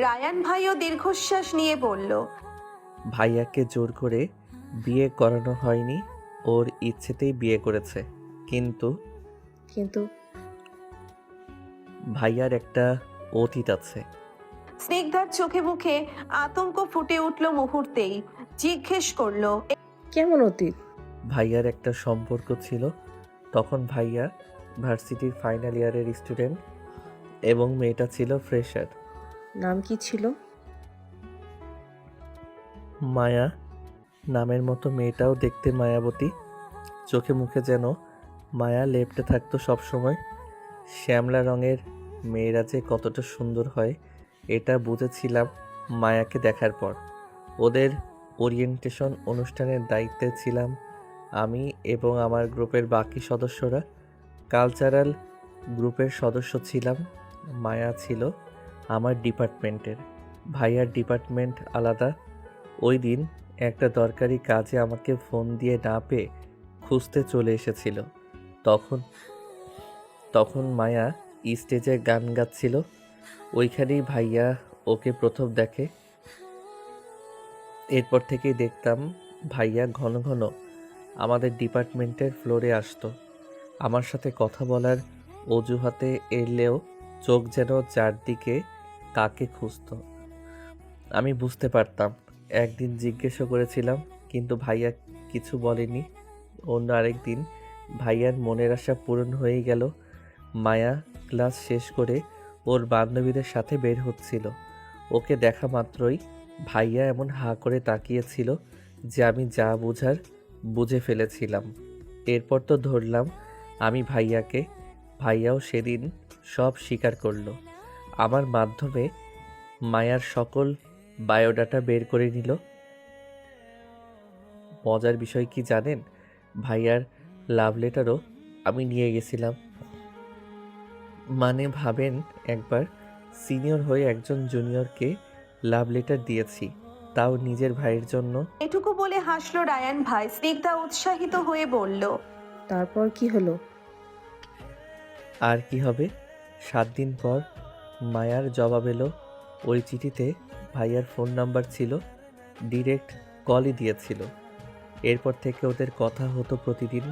Ryan ভাইও দীর্ঘশ্বাস নিয়ে বলল, ভাইয়াকে জোর করে বিয়ে করানো হয়নি, ওর ইচ্ছেতেই বিয়ে করেছে। কিন্তু কিন্তু ভাইয়ার একটা অতীত আছে। স্নিগ্ধার চোখে মুখে আতঙ্ক ফুটে উঠল মুহূর্তেই। জিজ্ঞেস করলো, কেমন অতীত? ভাইয়ার একটা সম্পর্ক ছিল, তখন ভাইয়া ভার্সিটির ফাইনাল ইয়ারের স্টুডেন্ট এবং মেয়েটা ছিল ফ্রেশার। নাম কি ছিল? মায়া নামের মতো মেয়েটাও দেখতে মায়াবতী, চোখে মুখে যেন মায়া লেপ্টে থাকতো সবসময়। শ্যামলা রঙের মেয়েরা যে কতটা সুন্দর হয় এটা বুঝেছিলাম মায়াকে দেখার পর। ওদের ওরিয়েন্টেশন অনুষ্ঠানের দায়িত্বে ছিলাম আমি এবং আমার গ্রুপের বাকি সদস্যরা। কালচারাল গ্রুপের সদস্য ছিলাম। মায়া ছিল আমার ডিপার্টমেন্টের, ভাইয়ার ডিপার্টমেন্ট আলাদা। ওই দিন একটা দরকারি কাজে আমাকে ফোন দিয়ে না পেয়ে খুঁজতে চলে এসেছিল। তখন তখন মায়া স্টেজে গান গাচ্ছিল। ওইখানেই ভাইয়া ওকে প্রথম দেখে। এরপর থেকেই দেখতাম ভাইয়া ঘন ঘন আমাদের ডিপার্টমেন্টের ফ্লোরে আসতো। আমার সাথে কথা বলার অজুহাতে এলেও চোখ যেন চারদিকে কাকে খুঁজতো আমি বুঝতে পারতাম। একদিন জিজ্ঞেসও করেছিলাম, কিন্তু ভাইয়া কিছু বলেনি। অন্য আরেকদিন ভাইয়ার মনের আশা পূরণ হয়েই গেল। মায়া ক্লাস শেষ করে ওর বান্ধবীদের সাথে বের হচ্ছিল। ওকে দেখা মাত্রই ভাইয়া এমন হাঁ করে তাকিয়েছিল যে আমি যা বুঝার বুঝে ফেলেছিলাম। এরপর তো ধরলাম আমি ভাইয়াকে। ভাইয়াও সেদিন সব স্বীকার করলো। আমার মাধ্যমে মায়ার সকল বায়োডাটা বের করে নিল। মজার বিষয় কি জানেন, ভাইয়ার লাভ লেটারও আমি নিয়ে গেছিলাম। মানে ভাবেন একবার, সিনিয়র হয়ে একজন জুনিয়রকে লাভ লেটার দিয়েছি, তাও নিজের ভাইয়ের জন্য। এটুকু বলে হাসলো রায়ান ভাই। স্নিগ্ধা উৎসাহিত হয়ে বলল, তারপর কি হলো? আর কি হবে, 7 দিন পর মায়ার জবাব এলো। ওই চিঠিতে ভাইয়ার ফোন নাম্বার ছিল, ডিরেক্ট কলই দিয়েছিল। এরপর থেকে ওদের কথা হতো প্রতিদিন।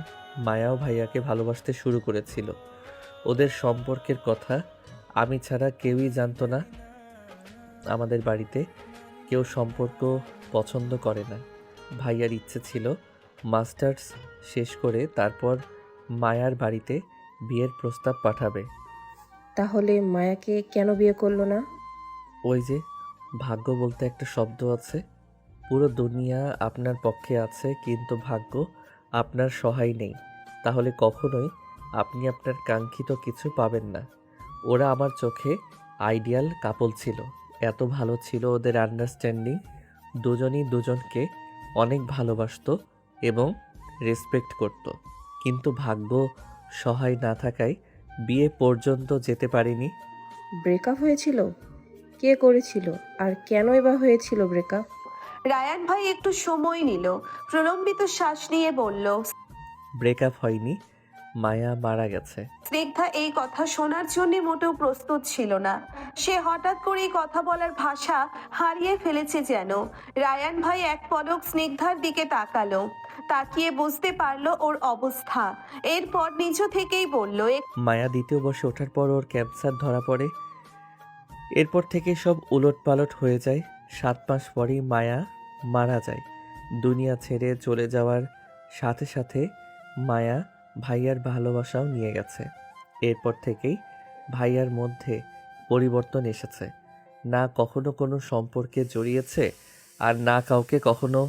মায়াও ভাইয়াকে ভালোবাসতে শুরু করেছিল। ওদের সম্পর্কের কথা আমি ছাড়া কেউই জানতো না। আমাদের বাড়িতে কেউ সম্পর্ক পছন্দ করে না। ভাইয়ার ইচ্ছে ছিল মাস্টার্স শেষ করে তারপর মায়ার বাড়িতে বিয়ের প্রস্তাব পাঠাবে। তাহলে মায়াকে কেন বিয়ে করলো না? ওই যে ভাগ্য বলতে একটা শব্দ আছে। পুরো দুনিয়া আপনার পক্ষে আছে, কিন্তু ভাগ্য আপনার সহায় নেই, তাহলে কখনোই আপনি আপনার কাঙ্ক্ষিত কিছু পাবেন না। ওরা আমার চোখে আইডিয়াল কাপল ছিল। এত ভালো ছিল ওদের আন্ডারস্ট্যান্ডিং। দুজনই দুজনকে অনেক ভালোবাসতো এবং রেসপেক্ট করত। কিন্তু ভাগ্য সহায় না থাকায় বিয়ে পর্যন্ত যেতে পারিনি। ব্রেকআপ হয়েছিল? কে করেছিল? আর কেনই বা হয়েছিল ব্রেকআপ? রায়ান ভাই একটু সময় নিল, প্রলম্বিত শ্বাস নিয়ে বলল, ব্রেকআপ হয়নি, মায়া মারা গেছে। স্নিগ্ধা এই কথা শোনার জন্য মোটেও প্রস্তুত ছিল না। সে হঠাৎ করেই কথা বলার ভাষা হারিয়ে ফেলেছে যেন। রায়ান ভাই এক পলক স্নিগ্ধার দিকে তাকালো, তাকিয়ে বুঝতে পারলো ওর অবস্থা। এরপর নিজ থেকেই বলল, মায়া দ্বিতীয় বর্ষে ওঠার পর ওর ক্যান্সার ধরা পড়ে। এরপর থেকে সব উলটপালট হয়ে যায়। 7 মাস পরেই মায়া মারা যায়। দুনিয়া ছেড়ে চলে যাওয়ার সাথে সাথে মায়া ভাইয়ার ভালোবাসাও নিয়ে গেছে। এরপর থেকেই ভাইয়ার মধ্যে পরিবর্তন এসেছে। না কখনো কোনো সম্পর্কে জড়িয়েছে, আর না কাউকে কখনো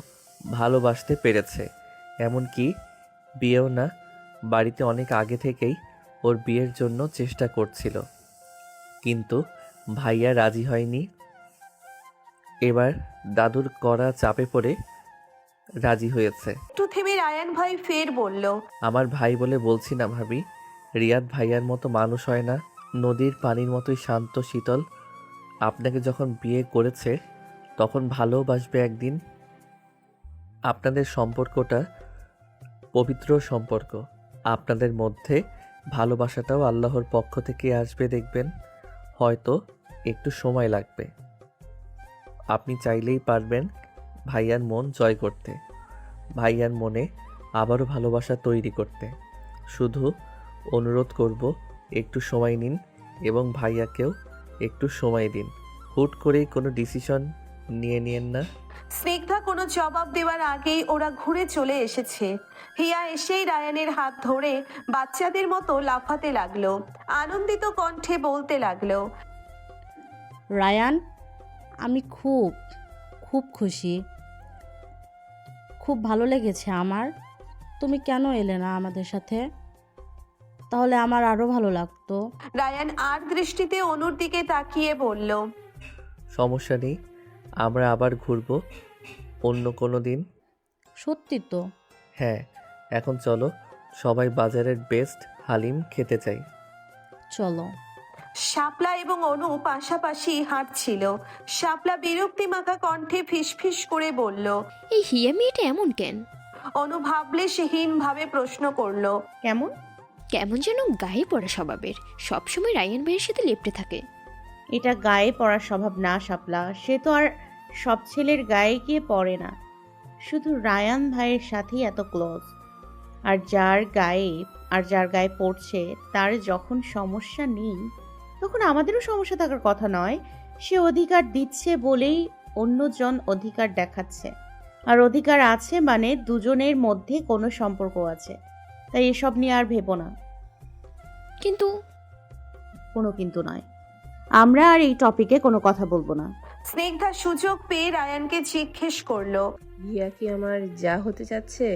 ভালোবাসতে পেরেছে। এমনকি বিয়েও না। বাড়িতে অনেক আগে থেকেই ওর বিয়ের জন্য চেষ্টা করছিল, কিন্তু ভাইয়া রাজি হয়নি। এবার দাদুর কড়া চাপে পড়ে রাজি হয়েছে। একটু থেমে রায়ান ভাই ফের বলল, আমার ভাই বলে বলছি না ভাবি, রিয়াদ ভাইয়ার মতো মানুষ হয় না। নদীর পানির মতোই শান্ত শীতল। আপনাকে যখন বিয়ে করেছে তখন ভালোবাসবে একদিন। আপনাদের সম্পর্কটা পবিত্র সম্পর্ক। আপনাদের মধ্যে ভালোবাসাটাও আল্লাহর পক্ষ থেকে আসবে, দেখবেন। হয়তো একটু সময় লাগবে। আপনি চাইলেই পারবেন ভাইয়ার মন জয় করতে, ভাইয়ার মনে আবারও ভালোবাসা তৈরি করতে। শুধু অনুরোধ করব, একটু সময় নিন এবং ভাইয়াকেও একটু সময় দিন। হুট করেই কোনো ডিসিশন নিয়েন না। স্নিগ্ধা কোনো জবাব দেওয়ার আগেই ওরা ঘুরে চলে এসেছে। হিয়া এসেই রায়ানের হাত ধরে বাচ্চাদের মতো লাফাতে লাগলো, আনন্দিত কণ্ঠে বলতে লাগলো, রায়ান, আমি খুব খুব খুশি, খুব ভালো লেগেছে আমার। তুমি কেন এলে না আমাদের সাথে? তাহলে আমার আরও ভালো লাগতো। রায়ান আর দৃষ্টিতে অনুর দিকে তাকিয়ে বলল, সমস্যা নেই, আমরা আবার ঘুরবো অন্য কোনো দিন। সত্যি তো? হ্যাঁ, এখন চলো সবাই বাজারের বেস্ট হালিম খেতে চাই। চলো। শাপলা এবং অনু পাশাপাশি হাঁটছিল। শাপলা বিরক্তি মাখা কণ্ঠে ফিসফিস করে বলল, এই হিয়া মেয়েটা এমন কেন? অনু ভাবলে সেহীন ভাবে প্রশ্ন করলো, কেমন? কেমন যেন গায়ে পড়া স্বভাবের, সবসময় রায়ান ভাইয়ের সাথে লেপ্টে থাকে। এটা গায়ে পড়ার স্বভাব না শাপলা, সে তো আর সব ছেলের গায়ে গিয়ে পড়ে না, শুধু রায়ান ভাইয়ের সাথেই এত ক্লোজ। আর যার গায়ে পড়ছে তার যখন সমস্যা নেই তখন আমাদেরও সমস্যা থাকার কথা নয়। সে অধিকার দিচ্ছে বলেই অন্যজন অধিকার দেখাচ্ছে, আর অধিকার আছে মানে দুজনের মধ্যে কোনো সম্পর্ক আছে। তাই এসব নিয়ে আর ভেবো না। কিন্তু কোনো কিন্তু নয়, আমরা আর এই টপিকে কোনো কথা বলবো না। স্নিগ্ধা সুযোগ পেয়ে রায়ানকে জিজ্ঞেস করলো, হিয়া কি আমার যা হতে যাচ্ছে?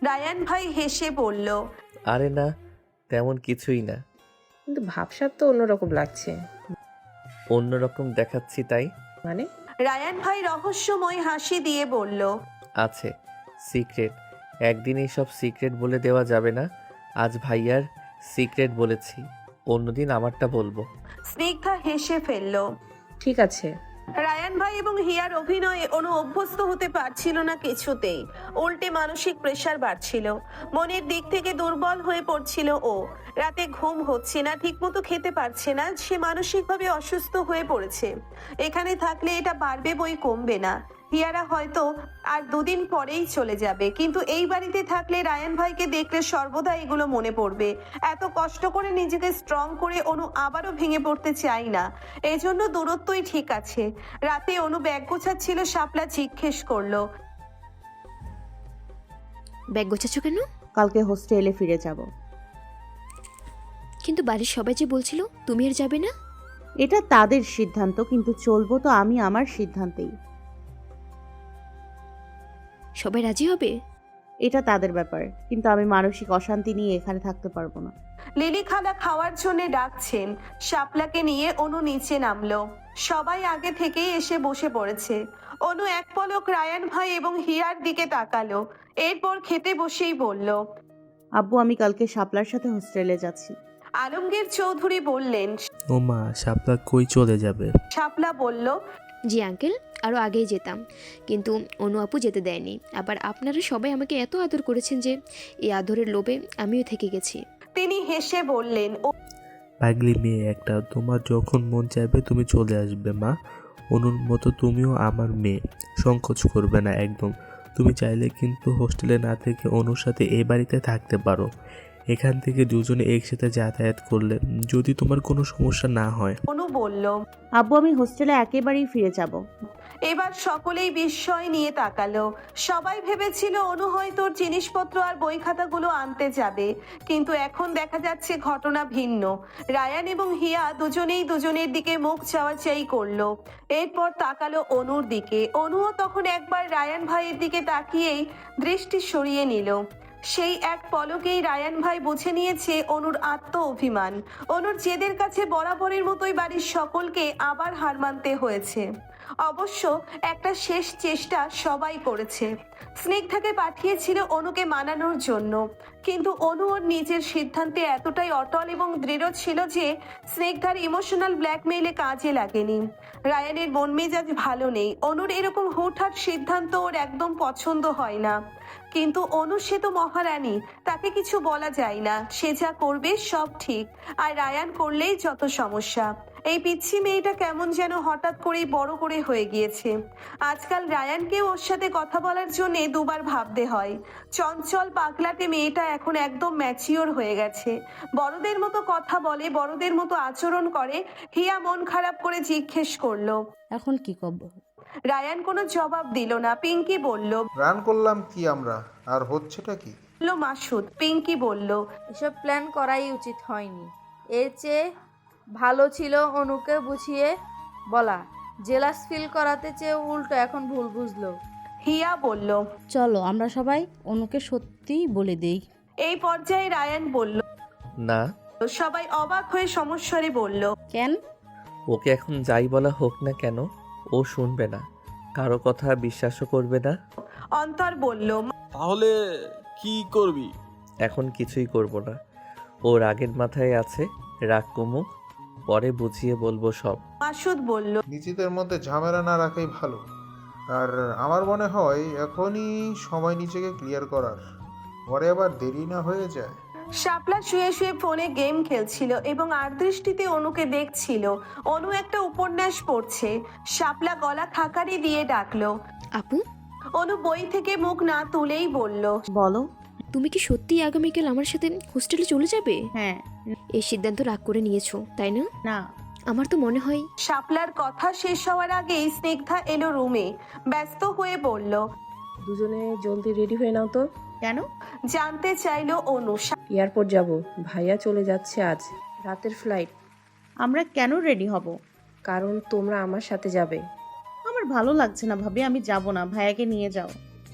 রায়ান ভাই হেসে বলল, আরে না, তেমন কিছুই না, কিন্তু ভাবসাব তো অন্যরকম লাগছে। অন্যরকম দেখাচ্ছি তাই। মানে? রায়ান ভাই রহস্যময় হাসি দিয়ে বলল, আছে সিক্রেট, একদিন এই সব সিক্রেট বলে দেওয়া যাবে না। আজ ভাইয়ার সিক্রেট বলেছি, অন্যদিন আমারটা বলবো। স্নিগ্ধা হেসে ফেলল। ঠিক আছে। রায়ান ভাই এবং হিয়ার অভিনয়ে অনু অভ্যস্ত হতে পারছিল না কিছুতেই, উল্টে মানসিক প্রেসার বাড়ছিল। মনের দিক থেকে দুর্বল হয়ে পড়ছিল ও। রাতে ঘুম হচ্ছে না, ঠিকমতো খেতে পারছে না, সে মানসিকভাবে অসুস্থ হয়ে পড়েছে। এখানে থাকলে এটা বাড়বে বই কমবে না। হিয়ারা হয়তো আর দুদিন পরেই চলে যাবে, কিন্তু এই বাড়িতে থাকলে রায়ান ভাইকে দেখলে সর্বদা এগুলো মনে পড়বে। এত কষ্ট করে নিজেকে স্ট্রং করে অনু আবারও ভেঙে পড়তে চাই না, এই জন্য দূরত্বই ঠিক আছে। রাতে অনু ব্যাগ গোছাচ্ছিল, শাপলা জিজ্ঞেস করলো, ব্যাগ গোছাচ্ছ কেন? কালকে হোস্টেলে ফিরে যাব। কিন্তু বাড়ির সবাই যে বলছিল তুমি আর যাবে না। এটা তাদের সিদ্ধান্ত, কিন্তু চলবো তো আমি আমার সিদ্ধান্তেই। সবাই রাজি হবে? এটা তাদের ব্যাপার, কিন্তু আমি মানসিক অশান্তি নিয়ে এখানে থাকতে পারবো না। লিলি খালা খাওয়ার জন্য ডাকছেন। শাপলাকে নিয়ে অনু নিচে নামলো। সবাই আগে থেকেই এসে বসে পড়েছে। অনু এক পলক রায়ান ভাই এবং হিয়ার দিকে তাকালো, এরপর খেতে বসেই বলল, আব্বু, আমি কালকে শাপলার সাথে হোস্টেলে যাচ্ছি। আলমগীর চৌধুরী বললেন। ও মা, শাপলা কই চলে যাবে? শাপলা বলল, জি আঙ্কেল, আরও আগেই যেতাম, কিন্তু অনু আপু যেতে দেয়নি। আবার আপনারা সবাই আমাকে এত আদর করেছেন যে এই আদরের লোভে আমিও থেকে গেছি। তিনি হেসে বললেন, পাগলি মেয়ে একটা, তোমার যখন মন চাইবে তুমি চলে আসবে মা। অনুর মতো তুমিও আমার মেয়ে, সংকোচ করবে না একদম। তুমি চাইলে কিন্তু হোস্টেলে না থেকে অনুর সাথে এই বাড়িতে থাকতে পারো। এখান থেকে দুজনে একসাথে যাতায়াত করলে যদি তোমার কোনো সমস্যা না হয়। অনু বলল। আব্বু, আমি হোস্টেলে একেবারেই ফিরে যাব। এবার সকলেই বিস্ময় নিয়ে তাকালো। সবাই ভেবেছিল অনু হয়তো জিনিসপত্র আর বই খাতাগুলো আনতে যাবে, কিন্তু এখন দেখা যাচ্ছে ঘটনা ভিন্ন। রায়ান এবং হিয়া দুজনেই দুজনের দিকে মুখ চাওয়াচাই করলো। এরপর তাকালো অনুর দিকে। অনুও তখন একবার রায়ান ভাইয়ের দিকে তাকিয়েই দৃষ্টি সরিয়ে নিল। সেই এক পলকেই রায়ান ভাই বুঝে নিয়েছে অনুর আত্ম অভিমান। অনুর জেদের কাছে বরাবরের মতোই বাড়ির সকলকে আবার হার মানতে হয়েছে। অবশ্য একটা শেষ চেষ্টা সবাই করেছে। স্নিগ্ধাকে পাঠিয়েছিল অনুকে মানানোর জন্য, কিন্তু অনু ওর নিজের সিদ্ধান্তে এতটাই অটল এবং দৃঢ় ছিল যে স্নিগ্ধার ইমোশনাল ব্ল্যাকমেইলে কাজে লাগেনি। রায়ানের মন মেজাজ ভালো নেই। অনুর এরকম হুটহাট সিদ্ধান্ত ওর একদম পছন্দ হয় না, কিন্তু অনু সে তো মহারানী, তাকে কিছু বলা যায় না। সে যা করবে সব ঠিক, আর রায়ান করলেই যত সমস্যা। এই পিচ্ছি মেয়েটা কেমন যেন হঠাৎ করেই বড় করে হয়ে গিয়েছে। আজকাল রায়ানকেও ওর সাথে কথা বলার জন্য দুবার ভাবতে হয়। চঞ্চল পাগলাটে মেয়েটা এখন একদম ম্যাচিওর হয়ে গেছে, বড়দের মতো কথা বলে, বড়দের মতো আচরণ করে। হিয়া মন খারাপ করে জিজ্ঞেস করলো। এখন কি করব? রায়ান কোনো জবাব দিল না। পিঙ্কি বলল। রান করলাম কি আমরা, আর হচ্ছেটা কি? মাসুদ। পিঙ্কি বলল। এসব প্ল্যান করাই উচিত হয়নি। এর চেয়ে ভালো ছিল অনুকে বুঝিয়ে বলা। জেলাস ফিল করাতে চেয়ে উল্টো এখন ভুল বুঝলো। হিয়া বলল। চলো আমরা সবাই অনুকে সত্যিই বলে দেই। এই পর্যায়ে রায়ান বলল। না, সবাই অবাক হয়ে সমস্বরে বলল। কেন? ওকে এখন যাই বলা হোক না কেন ও শুনবে না, কারো কথা বিশ্বাসও করবে না। অন্তর বলল। তাহলে কি করবি? এখন কিছুই করব না। ও রাগের মাথায় আছে, রাগ কমুক, পরে বুঝিয়ে বলবো সব। মাসুদ বলল। নিজেদের মধ্যে ঝামেলা না রাখাই ভালো। আর আমার মনে হয় এখনই সময় নিজেকে ক্লিয়ার করার, পরে আবার দেরি না হয়ে যায়। শাপলা শুয়ে শুয়ে ফোনে গেম খেলছিল এবং আর দৃষ্টিতে অনুকে দেখছিল। অনু একটা উপন্যাস পড়ছে। শাপলা গলা খাকারি দিয়ে ডাকলো। আপু, অনু বই থেকে মুখ না তুলেই বলল। বলো। তুমি কি সত্যিই আগামীকাল আমার সাথে হোস্টেলে চলে যাবে? হ্যাঁ। এই সিদ্ধান্ত রাগ করে নিয়েছো তাই না? না। আমার তো মনে হয়। শাপলার কথা শেষ হওয়ার আগেই স্নিগ্ধা এলো রুমে। ব্যস্ত হয়ে বলল। দুজনে জলদি রেডি হয়ে নাও তো। কেন? জানতে চাইলো অনু। এয়ারপোর্ট যাব, ভাইয়া চলে যাচ্ছে আজ রাতের ফ্লাইট। আমরা কেন রেডি হব? কারণ তোমরা আমার সাথে যাবে। আমার ভালো লাগছে না ভাবি, আমি যাব না, ভাইয়াকে নিয়ে যাও।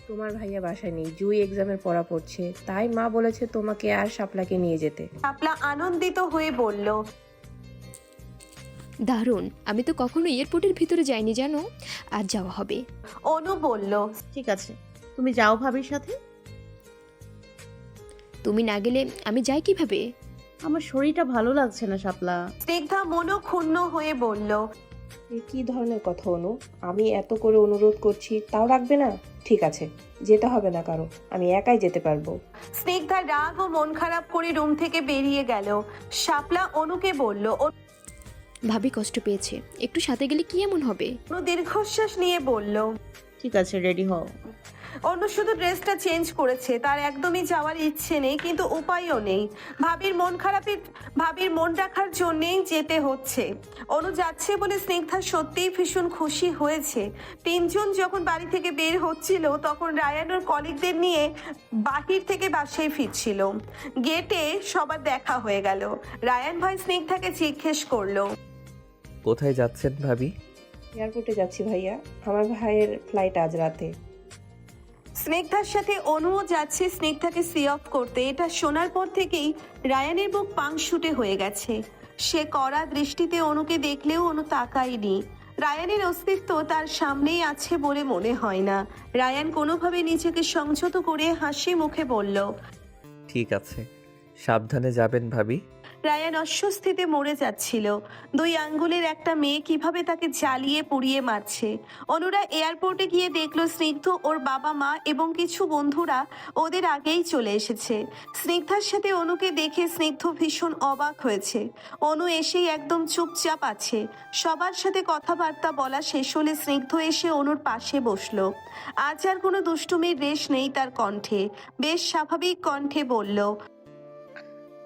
তোমার ভাইয়া বাসায় নেই, জুই এক্সামের পড়া পড়ছে, তাই মা বলেছে তোমাকে আর শাপলাকে নিয়ে যেতে। শাপলা আনন্দিত হয়ে বলল। দারুণ, আমি তো কখনো এয়ারপোর্টের ভিতরে যাইনি জানো, আজ যাওয়া হবে। অনু বলল। ঠিক আছে, তুমি যাও ভাবির সাথে। তুমি না গেলে আমি যাই কিভাবে? আমার শরীরটা ভালো লাগছে না শাপলা। স্নিগ্ধা মনোক্ষুণ্ণ হয়ে বলল। এ কি ধরনের কথা অনু? আমি এত করে অনুরোধ করছি তাও রাখবে না? ঠিক আছে, যেতে হবে না কারো, আমি একাই যেতে পারবো। স্নিগ্ধা রাগ ও মন খারাপ করে রুম থেকে বেরিয়ে গেল। শাপলা অনুকে বলল। ভাবি কষ্ট পেয়েছে, একটু সাথে গেলে কি এমন হবে? অনু দীর্ঘশ্বাস নিয়ে বলল। ঠিক আছে, রেডি হও। অনু শুধু ড্রেসটা চেঞ্জ করেছে, তার একদমই যাওয়ার ইচ্ছে নেই, কিন্তু উপায়ও নেই। ভাবির মন রাখার জন্যেই যেতে হচ্ছে। অনু যাচ্ছে বলে স্নিগ্ধা সত্যিই ভীষণ খুশি হয়েছে। তিনজন যখন বাড়ি থেকে বের হচ্ছিল তখন রায়ান ওর কলিগদের নিয়ে বাহির থেকে বাসায় ফিরছিল। গেটে সবার দেখা হয়ে গেল। রায়ান ভাই স্নিগ্ধাকে জিজ্ঞেস করলো। কোথায় যাচ্ছেন ভাবি? এয়ারপোর্টে যাচ্ছি ভাইয়া, আমার ভাইয়ের ফ্লাইট আজ রাতে। স্নিগ্ধার সাথে অনুও যাচ্ছে স্নিগ্ধাকে সি অফ করতে। এটা শোনার পর থেকেই রায়ানের বুক পাংশুটে হয়ে গেছে। সে কড়া দৃষ্টিতে অনুকে দেখলেও অনু তাকায়নি। রায়ানের অস্তিত্ব তার সামনেই আছে বলে মনে হয় না। রায়ান কোনোভাবে নিজেকে সংযত করে হাসি মুখে বলল। ঠিক আছে, সাবধানে যাবেন ভাবি। রায়ান অস্বস্তিতে মরে যাচ্ছিল। দুই আঙ্গুলের একটা মেয়ে কিভাবে তাকে জ্বালিয়ে পুড়িয়ে মারছে। অনুরা এয়ারপোর্টে গিয়ে দেখলো স্নিগ্ধ, ওর বাবা মা এবং কিছু বন্ধুরা ওদের আগেই চলে এসেছে। স্নিগ্ধার সাথে অনুকে দেখে স্নিগ্ধ ভীষণ অবাক হয়েছে। অনু এসেই একদম চুপচাপ আছে। সবার সাথে কথাবার্তা বলা শেষ হলে স্নিগ্ধ এসে অনুর পাশে বসলো। আজ আর কোনো দুষ্টুমির রেশ নেই তার কণ্ঠে। বেশ স্বাভাবিক কণ্ঠে বলল।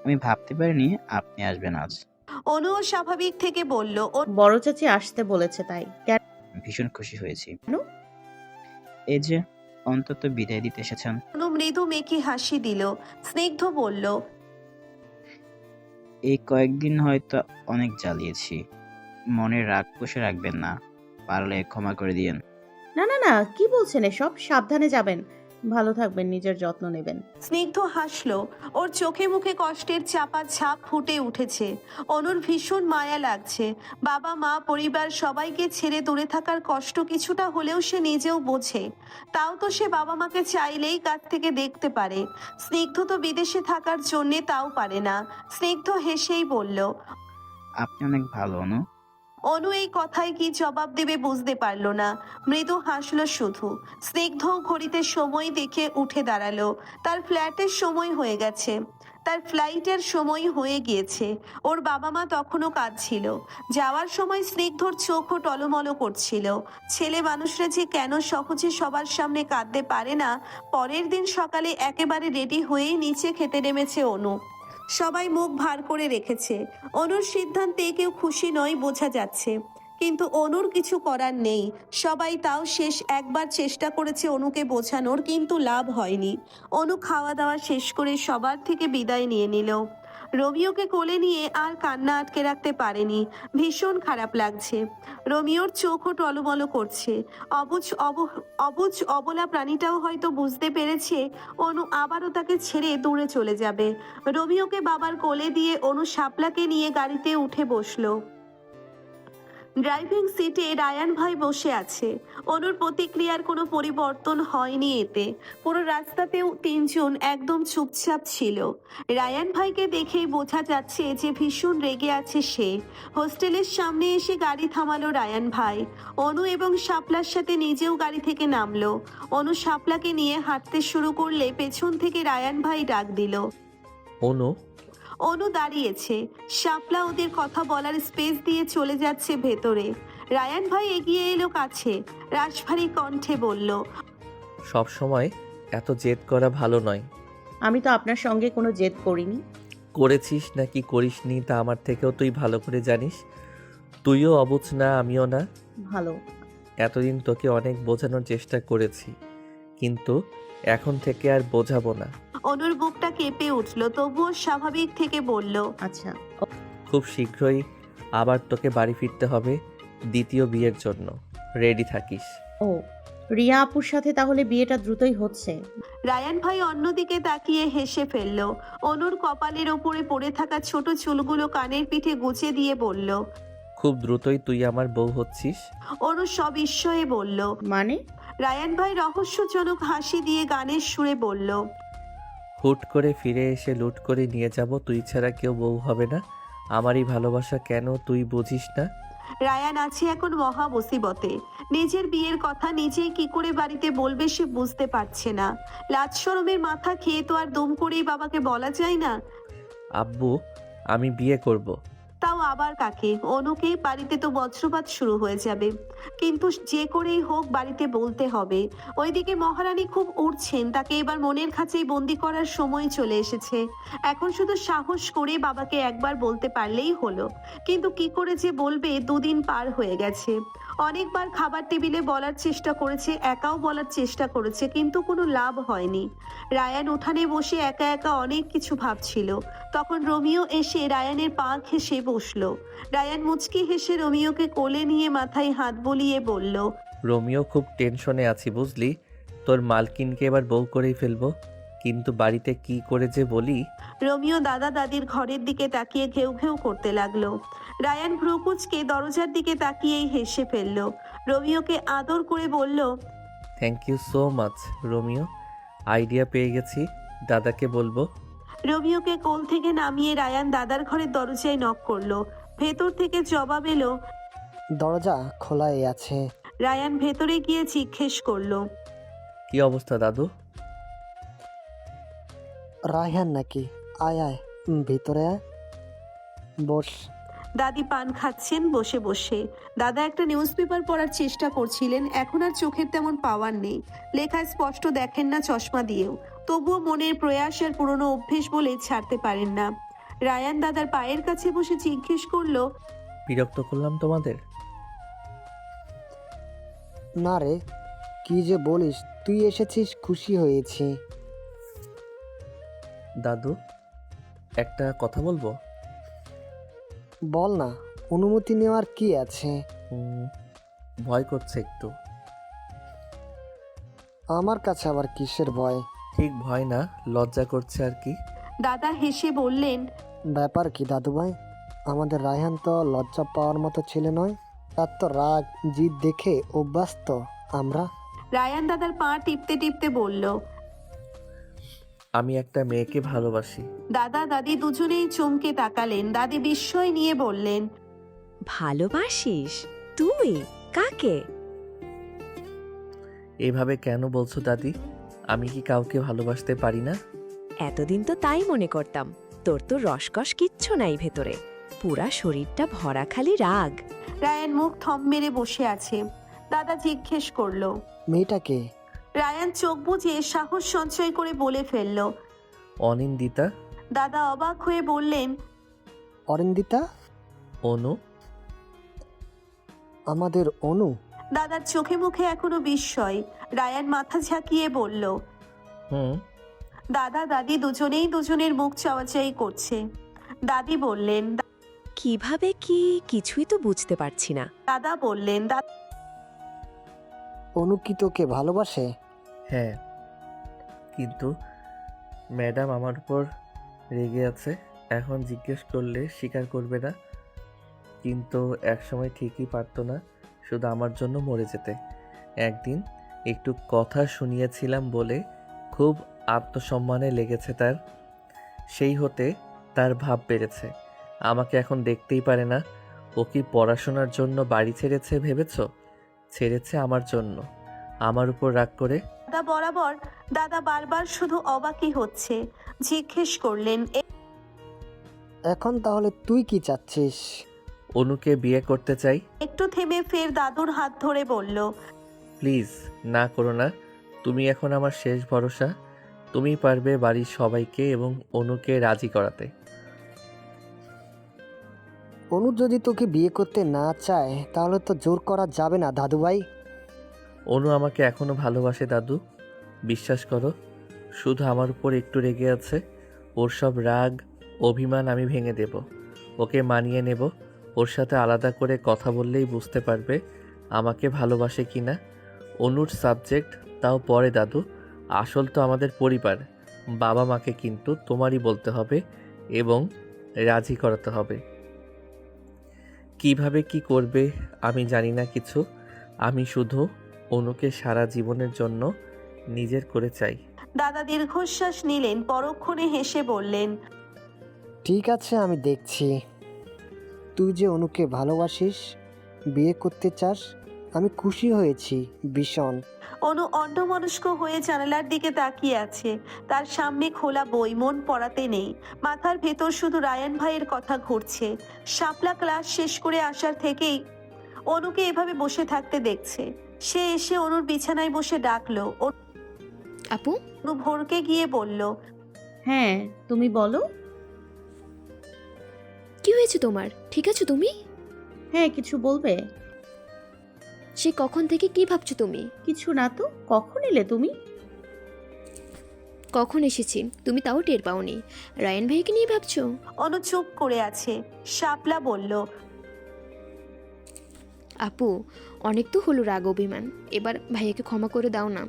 আমি ভাবতে পারিনি আপনি আসবেন আজ। অনুও স্বাভাবিক থেকে বলল। বড় চাচি আসতে বলেছে তাই। কেন? ভীষণ খুশি হয়েছি। কেন? এই যে অন্তত বিদায় দিতে এসেছেন। অনু মৃদু মেকি হাসি দিল। স্নিগ্ধ বলল। এই কয়েকদিন হয়তো অনেক জ্বালিয়েছি, মনে রাগ পুষে রাখবেন না, পারলে ক্ষমা করে দিয়েন। না না না, কি বলছেন এসব? সাবধানে যাবেন, ভালো থাকবেন, নিজের যত্ন নেবেন। স্নিগ্ধ হাসলো। ওর চোখে মুখে কষ্টের চাপা ছাপ ফুটে উঠেছে। অনুর ভীষণ মায়া লাগছে। বাবা মা পরিবার সবাইকে ছেড়ে দূরে থাকার কষ্ট কিছুটা হলেও সে নিজেও বোঝে। তাও তো সে বাবা মাকে চাইলেই কাছ থেকে দেখতে পারে। স্নিগ্ধ তো বিদেশে থাকার জন্যে তাও পারে না। স্নিগ্ধ হেসেই বলল। আপনি অনেক ভালো অনু। অনু এই কথায় কি জবাব দেবে বুঝতে পারল না। মৃদু হাসলো শুধু। স্নিগ্ধ ঘড়িতে সময় দেখে উঠে দাঁড়ালো। তার ফ্ল্যাটের সময় হয়ে গেছে। তার ফ্লাইটের সময় হয়ে গিয়েছে। ওর বাবা মা তখনও কাঁদছিল। যাওয়ার সময় স্নিগ্ধর চোখও টলমলো করছিল। ছেলে মানুষরা যে কেন সহজে সবার সামনে কাঁদতে পারে না। পরের দিন সকালে একেবারে রেডি হয়েই নিচে খেতে নেমেছে অনু। সবাই মুখ ভার করে রেখেছে। অনুর সিদ্ধান্তে কেউ খুশি নয় বোঝা যাচ্ছে, কিন্তু অনুর কিছু করার নেই। সবাই তাও শেষ একবার চেষ্টা করেছে অনুকে বোঝানোর, কিন্তু লাভ হয়নি। অনু খাওয়া দাওয়া শেষ করে সবার থেকে বিদায় নিয়ে নিল। রোমিওকে কোলে নিয়ে আর কান্না আটকে রাখতে পারেনি। ভীষণ খারাপ লাগছে। রোমিওর চোখও টলমলো করছে। অবুঝ অবলা প্রাণীটাও হয়তো বুঝতে পেরেছে অনু আবারও তাকে ছেড়ে দূরে চলে যাবে। রোমিওকে বাবার কোলে দিয়ে অনু শাপলাকে নিয়ে গাড়িতে উঠে বসলো। ড্রাইভিং সিটে রায়ান ভাই বসে আছে। অনুর প্রতিক্রিয়ার কোনো পরিবর্তন হয়নি এতে। পুরো রাস্তাতেও তিনজন একদম চুপচাপ ছিল। রায়ান ভাইকে দেখেই বোঝা যাচ্ছে যে ভীষণ রেগে আছে সে। হোস্টেলের সামনে এসে গাড়ি থামালো রায়ান ভাই। অনু এবং শাপলার সাথে নিজেও গাড়ি থেকে নামলো। অনু শাপলাকে নিয়ে হাঁটতে শুরু করলে পেছন থেকে রায়ান ভাই ডাক দিল। অনু। অনু দাঁড়িয়েছে। শাপলা ওদের কথা বলার স্পেস দিয়ে চলে যাচ্ছে ভেতরে। রায়ান ভাই এগিয়ে এলো কাছে, রাশভারী কণ্ঠে বলল, সব সময় এত জেদ করা ভালো নয়। আমি তো আপনার সঙ্গে কোনো জেদ করিনি। করেছিস নাকি করিসনি তা আমার থেকেও তুই ভালো করে জানিস। তুইও অবুঝ না, আমিও না। ভালো। এতদিন তোকে অনেক বোঝানোর চেষ্টা করেছি, কিন্তু এখন থেকে আর বোঝাবো না। অনুর বুকটা কেঁপে উঠল, তবুও স্বাভাবিক থেকে বলল, আচ্ছা। খুব শীঘ্রই আবার তোকে বাড়ি ফিরতে হবে দ্বিতীয় বিয়ের জন্য। রেডি থাকিস। ও, রিয়া আপুর সাথে তাহলে বিয়েটা দ্রুতই হচ্ছে। রায়ান ভাই অন্যদিকে তাকিয়ে হেসে ফেলল। অনুর কপালের ওপরে পড়ে থাকা ছোট চুলগুলো কানের পিঠে গুজে দিয়ে বলল, খুব দ্রুতই তুই আমার বউ হচ্ছিস। অনু সবিস্ময়ে বলল, মানে? রায়ান ভাই রহস্যজনক হাসি দিয়ে গানের সুরে বলল, হুট করে ফিরে এসে লুট করে নিয়ে যাব, তুই ছাড়া কেউ বউ হবে না। আমারই ভালোবাসা কেন তুই বুঝিস না? রায়ান আছে এখন মহা মুসিবতে। নিজের বিয়ের কথা নিজেই কি করে বাড়িতে বলবে সে বুঝতে পারছে না। লাজ শরমের মাথা খেয়ে তো আর দুম করেই বাবাকে বলা যায় না। আব্বু, আমি বিয়ে করব। তাও আবার কাকে? অনুকে? বাড়িতে তো বজ্রপাত শুরু হয়ে যাবে। কিন্তু যে করেই হোক বাড়িতে বলতে হবে। ওইদিকে মহারানী খুব উঠছেন, তাকে এবার মনের খাঁচায় বন্দি করার সময় চলে এসেছে। এখন শুধু সাহস করে বাবাকে একবার বলতে পারলেই হলো। কিন্তু কি করে যে বলবে, দুদিন পার হয়ে গেছে। অনেকবার খাবার টেবিলে বলার চেষ্টা করেছে, একাও বলার চেষ্টা করেছে, কিন্তু কোনো লাভ হয়নি। রায়ান উঠানে বসে একা একা অনেক কিছু ভাবছিল। তখন রোমিও এসে রায়ানের পা ঘেঁষে বসলো। রায়ান মুচকি হেসে রোমিওকে কোলে নিয়ে মাথায় হাত বুলিয়ে বলল, রোমিও, খুব টেনশনে আছি বুঝলি। তোর মালকিনকে এবার বউ করেই ফেলবো, কিন্তু বাড়িতে কি করে যে বলি। রোমিও দাদা দাদির ঘরের দিকে তাকিয়ে ঘেউ ঘেউ করতে লাগলো। রায়ান ভ্রুকুচকে দরজার দিকে তাকিয়েই হেসে ফেলল। রোমিওকে আদর করে বলল, thank you so much Romeo, idea পেয়ে গেছি, দাদাকে বলবো। রোমিওকে কোল থেকে নামিয়ে রায়ান দাদার ঘরের দরজায় নক করলো। ভেতর থেকে জবাব এলো, দরজা খোলাই আছে। রায়ান ভেতরে গিয়ে জিজ্ঞেস করলো, কি অবস্থা দাদু? রায়হান নাকি? আয় আয়, ভিতরে আয়, বস। দাদি পান খাচ্ছেন বসে বসে। দাদা একটা নিউজ পেপার পড়ার চেষ্টা করছিলেন। এখন আর চোখের তেমন পাওয়ার নেই, লেখা স্পষ্ট দেখেন না চশমা দিয়েও। তবুও মনের প্রয়াস আর পুরনো অভ্যেস বলে ছাড়তে পারেন না। রায়ান দাদার পায়ের কাছে বসে জিজ্ঞেস করলো, বিরক্ত করলাম তোমাদের? না রে, কি যে বলিস, তুই এসেছিস খুশি হয়েছি। দাদু, একটা কথা বলবো? বল না, অনুমতি নেওয়ার কি আছে? ভয় করছে একটু। আমার কাছে আবার কিসের ভয়? ঠিক ভয় না, লজ্জা করছে আর কি। দাদা হেসে বললেন, ব্যাপার কি দাদু ভাই? আমাদের রায়হান তো লজ্জা পাওয়ার মতো ছেলে নয়। তার তো রাগ জিদ দেখে অভ্যস্ত আমরা। রায়ান দাদার পা টিপতে টিপতে বলল, আমি একটা মেয়েকে ভালোবাসি। দাদা দাদি দুজনেই চমকে তাকালেন। দাদি বিস্ময় নিয়ে বললেন, ভালোবাসিস? তুই কাকে? এভাবে কেন বলছো দাদি? আমি কি কাউকে ভালোবাসতে পারি না? এতদিন তো তাই মনে করতাম। তোর তো রসকস কিচ্ছু নাই ভেতরে, পুরা শরীরটা ভরা খালি রাগ। রায়ান মুখ থম মেরে বসে আছে। দাদা জিজ্ঞেস করলো, মেয়েটাকে? রায়ান চোখ বুজে সাহস সঞ্চয় করে বলে ফেলল। অনিন্দিতা। দাদা অবাক হয়ে বললেন, অরিন্দিতা? অনু। আমাদের অনু? দাদার চোখে মুখে এখনো বিস্ময়। রায়ান মাথা ঝাঁকিয়ে বলল, হুম। দাদা দাদি দুজনেই দুজনের মুখ চাওয়াচাই করছে। দাদি বললেন, কিভাবে কি কিছুই তো বুঝতে পারছি না। দাদা বললেন, অনু কি তোকে ভালোবাসে? হ্যাঁ, কিন্তু ম্যাডাম আমার উপর রেগে আছে। এখন জিজ্ঞেস করলে স্বীকার করবে না, কিন্তু একসময় ঠিকই পারতো না শুধু আমার জন্য মরে যেতে। একদিন একটু কথা শুনিয়েছিলাম বলে খুব আত্মসম্মানে লেগেছে তার। সেই হতে তার ভাব বেড়েছে। আমাকে এখন দেখতেই পারে না। ও কি পড়াশোনার জন্য বাড়ি ছেড়েছে ভেবেছ? ছেড়েছে আমার জন্য, আমার উপর রাগ করে। দাদা বারবার শুধু অবাকই হচ্ছে। জিজ্ঞেস করলেন, এখন তাহলে তুই কি চাচ্ছিস? অনুকে বিয়ে করতে চাই। একটু থেমে ফের দাদুর হাত ধরে বলল, প্লিজ না করো না। তুমি এখন আমার শেষ ভরসা। তুমি পারবে বাড়ির সবাইকে এবং অনুকে রাজি করাতে। অনু যদি তোকে বিয়ে করতে না চায় তাহলে তো জোর করা যাবে না দাদুভাই। অনু আমাকে এখনো ভালোবাসে দাদু, বিশ্বাস করো। শুধু আমার উপর একটু রেগে আছে। ওর সব রাগ অভিমান আমি ভেঙে দেব, ওকে মানিয়ে নেব। ওর সাথে আলাদা করে কথা বললেই বুঝতে পারবে আমাকে ভালোবাসে কিনা। অনুর সাবজেক্ট তাও পরে দাদু, আসল তো আমাদের পরিবার। বাবা মাকে কিন্তু তোমারই বলতে হবে এবং রাজি করাতে হবে। কিভাবে কি করবে আমি জানি না কিছু। আমি শুধু অনুকে সারা জীবনের জন্য নিজের করে চাই। দাদা দীর্ঘশ্বাস নিলেন, পরক্ষণে হেসে বললেন, ঠিক আছে, আমি দেখছি। তুই যে অনুকে ভালোবাসিস, বিয়ে করতে চাস, আমি খুশি হয়েছি ভীষণ। অনু অন্যমনস্ক হয়ে জানালার দিকে তাকিয়ে আছে। তার সামনে খোলা বই, মন পড়াতে নেই। মাথার ভেতর শুধু রায়ান ভাইয়ের কথা ঘুরছে। শাপলা ক্লাস শেষ করে আসার থেকেই অনুকে এভাবে বসে থাকতে দেখছে। সে এসে অনুর বিছানায় বসে ডাকলো। আপু। অনু ভোরকে গিয়ে বলল, হ্যাঁ, তুমি বলো। কি হয়েছে তোমার? ঠিক আছো তুমি? হ্যাঁ, কিছু বলবে? সে কখন থেকে কি ভাবছো তুমি? কিছু না তো। কখন এলে তুমি? কখন এসেছি তুমি তাও টের পাওনি? রায়ান ভাইকে নিয়ে ভাবছো? অনু চুপ করে আছে। শাপলা বলল, আপু, অনেক তো হলো রাগ অভিমান, এবার ভাইয়াকে ক্ষমা করে দাও না।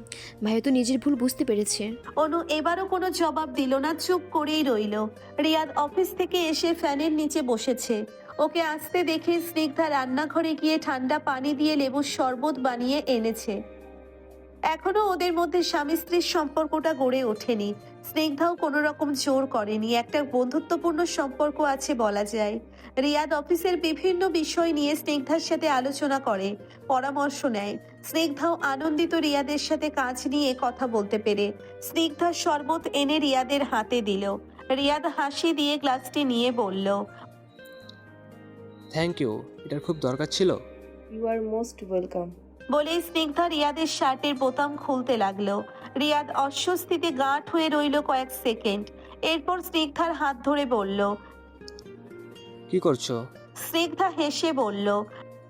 ভাইয়া তো নিজের ভুল বুঝতে পেরেছে। অনু এবারও কোনো জবাব দিল না, চুপ করেই রইল। রিয়াদ অফিস থেকে এসে ফ্যানের নিচে বসেছে। ওকে আসতে দেখে স্নিগ্ধা রান্নাঘরে গিয়ে ঠান্ডা পানি দিয়ে লেবুর শরবত বানিয়ে এনেছে। এখনো ওদের মধ্যে স্বামী স্ত্রীর সম্পর্কটা গড়ে ওঠেনি। স্নিগ্ধাও কোনো রকম জোর করেনি। একটা বন্ধুত্বপূর্ণ সম্পর্ক আছে বলা যায়। রিয়াদ অফিসের বিভিন্ন বিষয় নিয়ে স্নিগ্ধার সাথে আলোচনা করে, পরামর্শ নেয়। স্নিগ্ধাও আনন্দিত রিয়াদের সাথে কাজ নিয়ে কথা বলতে পেরে। স্নিগ্ধা শরবত এনে রিয়াদের হাতে দিল। রিয়াদ হাসি দিয়ে গ্লাসটি নিয়ে বলল, থ্যাংক ইউ, এটার খুব দরকার ছিল। You are most welcome. বলেই স্নিগ্ধা রিয়াদের শার্টের বোতাম খুলতে লাগলো। রিয়াদ অস্বস্তিতে গাঁট হয়ে রইল কয়েক সেকেন্ড। এরপর স্নিগ্ধার হাত ধরে বলল, কি করছো? স্নিগ্ধা হেসে বলল,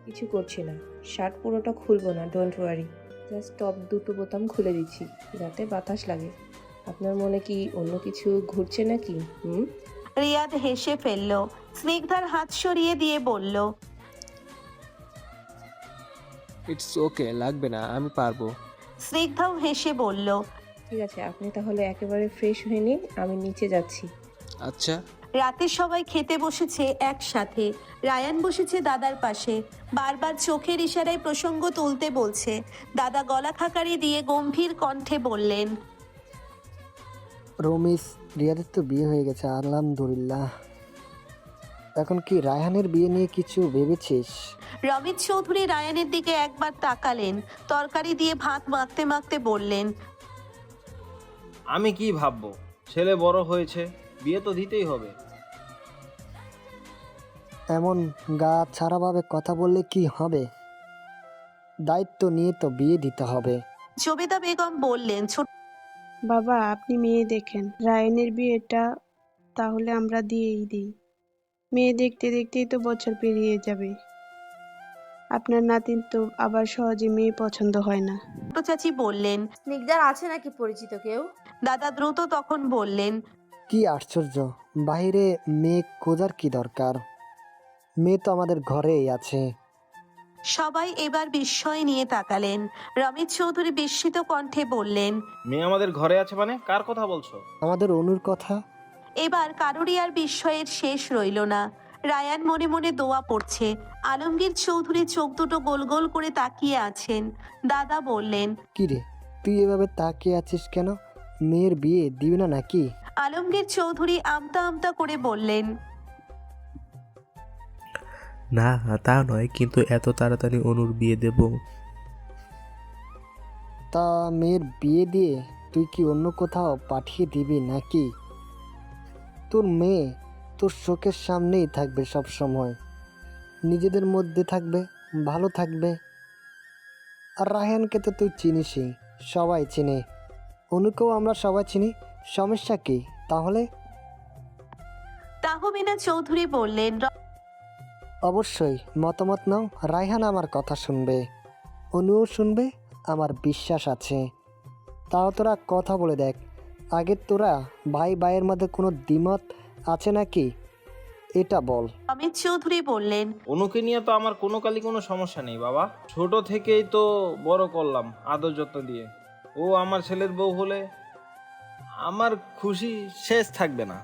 কিছু করছি না। শার্ট পুরোটা খুলবো না, ডোন্ট ওয়ারি। জাস্ট টপ দুটো বোতাম খুলে দিচ্ছি যাতে বাতাস লাগে। আপনার মনে কি অন্য কিছু ঘুরছে নাকি? রিয়াদ হেসে ফেলল। স্নিগ্ধার হাত সরিয়ে দিয়ে বলল, ইটস ওকে, লাগবে না, আমি পারবো। স্নিগ্ধাও হেসে বলল, ঠিক আছে, আপনি তাহলে একেবারে ফ্রেশ হয়ে নিন, আমি নিচে যাচ্ছি। আচ্ছা। রাতে সবাই খেতে বসেছে একসাথে। রায়ান বসেছে দাদার পাশে, বারবার চোখের ইশারায় প্রসঙ্গ তুলতে বলছে। দাদা গলা খাকারি দিয়ে গম্ভীর কণ্ঠে বললেন, রমিস, রিয়াদের তো বিয়ে হয়ে গেছে আলহামদুলিল্লাহ। এখন কি রায়হানের বিয়ে নিয়ে কিছু ভেবেছিস? রমিত চৌধুরী রায়ানের দিকে একবার তাকালেন, তরকারি দিয়ে ভাত মাখতে মাখতে বললেন, আমি কি ভাববো? ছেলে বড় হয়েছে, বিয়ে তো দিতেই হবে। এমন গা ছাড়াভাবে কথা বললে কি হবে? দায়িত্ব নিয়ে তো বিয়ে দিতে হবে। জবেদা বেগম বললেন, ছোট বাবা আপনি মেয়ে দেখেন, রায়ানের বিয়েটা তাহলে আমরা দিয়েই দিই। মেয়ে দেখতে দেখতেই তো বছর পেরিয়ে যাবে। আপনার নাতিন তো আবার সহজে মেয়ে পছন্দ হয় না। চাচি বললেন। স্নিগ্ধার আছে নাকি পরিচিত কেউ? দাদা দ্রুত তখন বললেন, কি আশ্চর্য, বাইরে মেয়ে খোঁজার কি দরকার? মেয়ে তো আমাদের ঘরেই আছে। সবাই এবার বিস্ময় নিয়ে তাকালেন। রমিত চৌধুরী বিস্মিত কণ্ঠে বললেন, মেয়ে আমাদের ঘরে আছে মানে কার কথা বলছো? আমাদের অনুর কথা। এবার কারোরই আর বিস্ময়ের শেষ রইল না। রায়ান মনে মনে দোয়া পড়ছে। আলমগীর চৌধুরী চোখ দুটো গোল গোল করে তাকিয়ে আছেন। দাদা বললেন, কি রে, তুই এভাবে তাকিয়ে আছিস কেন? মেয়ের বিয়ে দিবি না নাকি? আলমগীর চৌধুরী আমতা আমতা করে বললেন, না তা নয়, কিন্তু এত তাড়াতাড়ি অনুর বিয়ে দেব? তা মেয়ের বিয়ে দিয়ে তুই কি অন্য কোথাও পাঠিয়ে দিবি নাকি? তোর মেয়ে তোর চোখের সামনেই থাকবে সব সময়, নিজেদের মধ্যে থাকবে, ভালো থাকবে। আর রায়হানকে তো তুই চিনিসই, সবাই চিনে। অনুকেও আমরা সবাই চিনি, সমস্যা কি তাহলে? তাহমিনা চৌধুরী বললেন, অবশ্যই মতামত নাও। রায়হান আমার কথা শুনবে, অনুও শুনবে, আমার বিশ্বাস আছে। তাও তোরা কথা বলে দেখ, আগে তোরা ভাই ভাইয়ের মধ্যে কোনো দ্বিমত আছে নাকি এটা বল। অমিত চৌধুরী বললেন, অনুকে নিয়ে তো আমার কোনো কালই কোনো সমস্যা নেই বাবা। ছোট থেকেই তো বড় করলাম আদর যত্ন দিয়ে। ও আমার ছেলের বউ হলে আমার খুশি শেষ থাকবে না।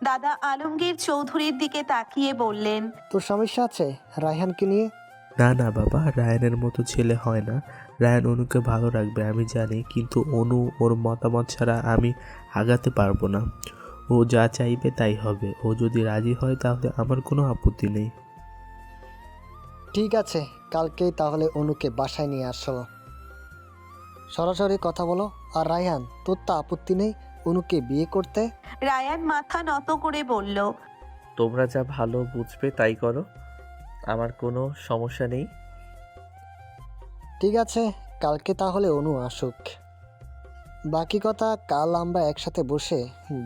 দাদা আলমগীর চৌধুরীর দিকে তাকিয়ে বললেন, তোর সমস্যা আছে রায়হানকে নিয়ে? না না বাবা, রায়ানের মতো ছেলে হয় না। রায়ান অনুকে ভালো রাখবে আমি জানি, কিন্তু অনু ওর মতামত ছাড়া আমি আগাতে পারবো না। ও যা চাইবে তাই হবে। ও যদি রাজি হয় তাহলে আমার কোনো আপত্তি নেই। ঠিক আছে, কালকেই তাহলে অনুকে বাসায় নিয়ে আসো, সরাসরি কথা বলো। আর রায়হান, তোর তো আপত্তি নেই অনুকে বিয়ে করতে? রায়ান মাথা নত করে বলল, তোমরা যা ভালো বুঝবে তাই করো, আমার কোনো সমস্যা নেই। ঠিক আছে, কালকে তাহলে অনু আসুক, বাকি কথা কাল আমরা একসাথে বসে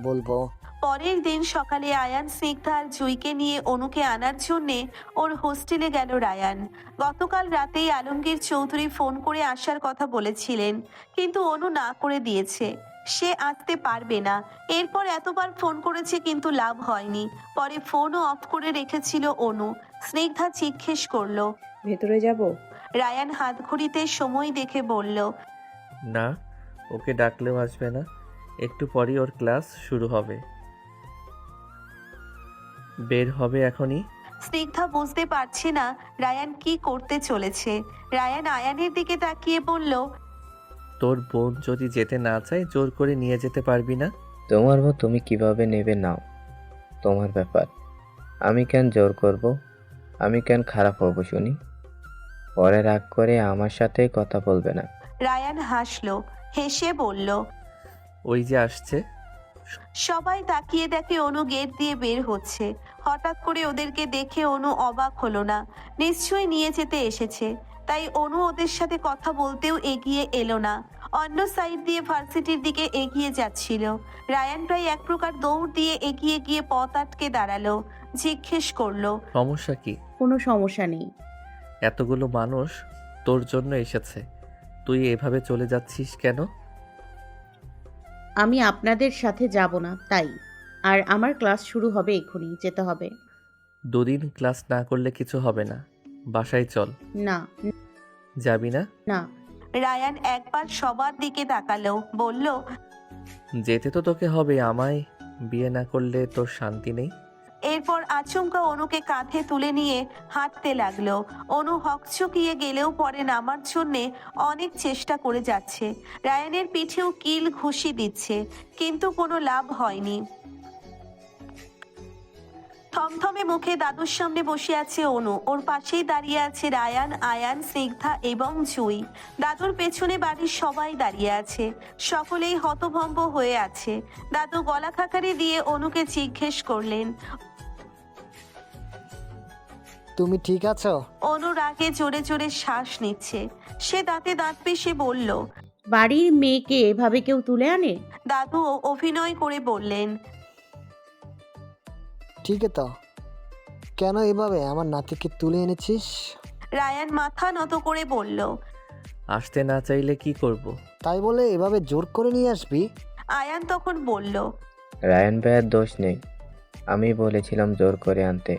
বলবো। পরের দিন সকালে আয়ান, স্নিগ্ধা আর জুইকে নিয়ে অনুকে আনার জন্যে ওর হোস্টেলে গেল রায়ান। গতকাল রাতেই আলমগীর চৌধুরী ফোন করে আসার কথা বলেছিলেন, কিন্তু অনু না করে দিয়েছে, সে আসতে পারবে না। এরপর এতবার ফোন করেছে কিন্তু লাভ হয়নি। পরে ফোনও অফ করে রেখেছিল অনু। স্নিগ্ধা জিজ্ঞেস করলো, ভেতরে যাব? রায়ান হাত ঘড়িতে সময় দেখে বলল, না, ওকে ডাকলেও আসবে না, একটু পরই ওর ক্লাস শুরু হবে, বের হবে এখনই। স্নিগ্ধা বুঝতে পারছে না রায়ান কি করতে চলেছে। রায়ান আয়ানের দিকে তাকিয়ে বলল, তোর বোন যদি যেতে না চায় জোর করে নিয়ে যেতে পারবি না। তোমার বউ তুমি কিভাবে নেবে নাও, তোমার ব্যাপার। আমি কেন জোর করব? আমি কেন খারাপ হব শুনি? পরে রাগ করে আমার সাথে কথা বলবে না। রায়ান হাসলো, হেসে বলল, ওই যে আসছে। সবাই তাকিয়ে দেখে অনু গেট দিয়ে বের হচ্ছে। হঠাৎ করে ওদেরকে দেখে অনু অবাক হলো না, নিশ্চয়ই নিয়ে যেতে এসেছে। তাই অনু ওদের সাথে কথা বলতেও এগিয়ে এলো না, অন্য সাইড দিয়ে ভার্সিটির দিকে এগিয়ে যাচ্ছিল। রায়ান প্রায় এক প্রকার দৌড় দিয়ে এগিয়ে গিয়ে পথ আটকে দাঁড়ালো, জিজ্ঞেস করলো, সমস্যা কি? কোনো সমস্যা নেই। এতগুলো মানুষ তোর জন্য এসেছে, তুই এভাবে চলে যাচ্ছিস কেন? আমি আপনাদের সাথে যাব না তাই। আর আমার ক্লাস শুরু হবে, এক্ষুনি যেতে হবে। দুদিন ক্লাস না করলে কিছু হবে না, বাসায় চল। না। যাবি না? না। রায়ান একবার সবার দিকে তাকালো, বলল, যেতে তো তোকে হবে, আমায় বিয়ে না করলে তোর শান্তি নেই। এরপর আচমকা অনুকে কাঁধে তুলে নিয়ে হাঁটতে লাগলো। অনু হকচকিয়ে গেলেও পরে নামার জন্যে অনেক চেষ্টা করে যাচ্ছে। রায়ানের পিঠেও কিল ঘুষি দিচ্ছে, কিন্তু কোনো লাভ হয়নি। থমথমে মুখে দাদুর সামনে বসে আছে অনু, ওর পাশেই দাঁড়িয়ে আছে রায়ান, আয়ান, স্নিগ্ধা এবং জুই। দাদুর পেছনে বাড়ির সবাই দাঁড়িয়ে আছে, সকলেই হতভম্ব হয়ে আছে। দাদু গলা খাকারি দিয়ে অনুকে জিজ্ঞেস করলেন। তুমি ঠিক আছো? অনুর আগে জোরে জোরে শ্বাস নিচ্ছে। সে দাঁতে দাঁত পিষে বলল। বাড়ির মেয়েকে এভাবে কেউ তুলে আনে? দাদু অভিনয় করে বললেন। ঠিক তো, কেন এভাবে আমার নাতিকে তুলে এনেছিস? রায়ান মাথা নত করে বলল। আসতে না চাইলে কি করব? তাই বলে এভাবে জোর করে নিয়ে আসবি? আয়ান তখন বলল। রায়ান ভাইয়ের দোষ নেই, আমি বলেছিলাম জোর করে আনতে।